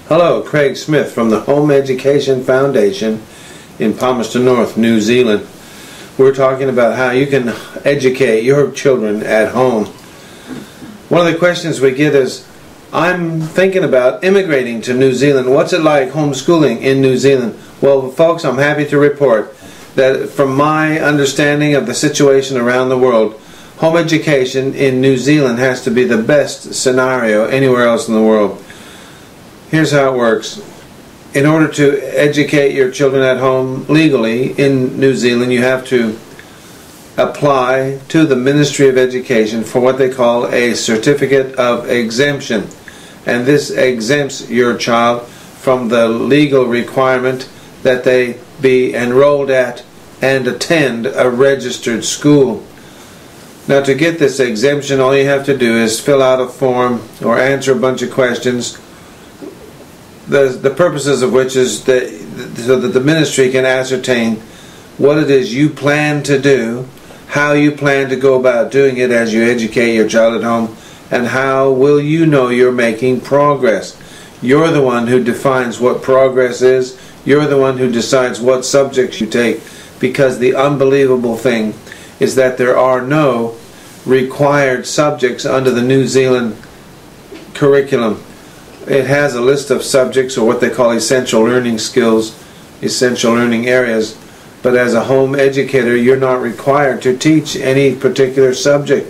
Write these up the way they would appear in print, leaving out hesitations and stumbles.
Hello, Craig Smith from the Home Education Foundation in Palmerston North, New Zealand. We're talking about how you can educate your children at home. One of the questions we get is, I'm thinking about immigrating to New Zealand. What's it like homeschooling in New Zealand? Well, folks, I'm happy to report that from my understanding of the situation around the world, home education in New Zealand has to be the best scenario anywhere else in the world. Here's how it works. In order to educate your children at home legally in New Zealand, you have to apply to the Ministry of Education for what they call a certificate of exemption. And this exempts your child from the legal requirement that they be enrolled at and attend a registered school. Now, to get this exemption, all you have to do is fill out a form or answer a bunch of questions, the purposes of which is so that the ministry can ascertain what it is you plan to do, how you plan to go about doing it as you educate your child at home, and how will you know you're making progress. You're the one who defines what progress is. You're the one who decides what subjects you take, because the unbelievable thing is that there are no required subjects under the New Zealand curriculum. It has a list of subjects, or what they call essential learning skills, essential learning areas, but as a home educator you're not required to teach any particular subject.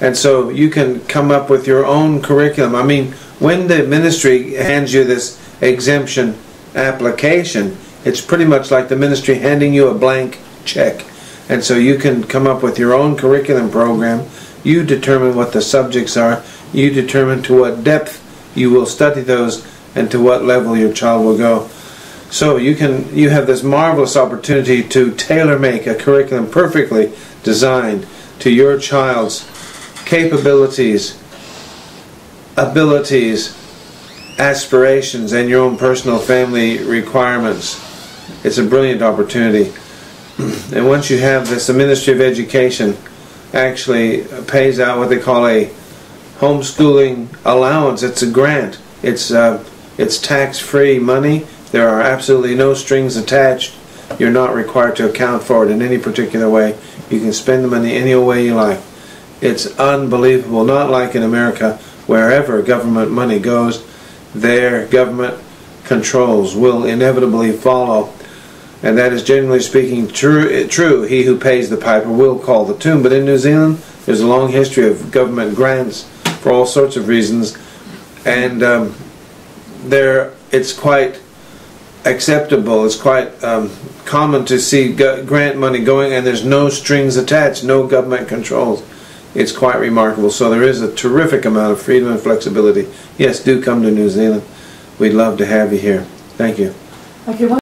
And so you can come up with your own curriculum. I mean, when the ministry hands you this exemption application, it's pretty much like the ministry handing you a blank check. And so you can come up with your own curriculum program. You determine what the subjects are. You determine to what depth you will study those and to what level your child will go. So you have this marvelous opportunity to tailor-make a curriculum perfectly designed to your child's capabilities, abilities, aspirations, and your own personal family requirements. It's a brilliant opportunity. And once you have this, the Ministry of Education actually pays out what they call a homeschooling allowance. It's a grant. It's tax-free money. There are absolutely no strings attached. You're not required to account for it in any particular way. You can spend the money any way you like. It's unbelievable. Not like in America, wherever government money goes, their government controls will inevitably follow. And that is, generally speaking, true. He who pays the piper will call the tune. But in New Zealand, there's a long history of government grants for all sorts of reasons, and it's quite acceptable. It's quite common to see grant money going, and there's no strings attached, no government controls. It's quite remarkable. So there is a terrific amount of freedom and flexibility. Yes, do come to New Zealand. We'd love to have you here. Thank you. Okay.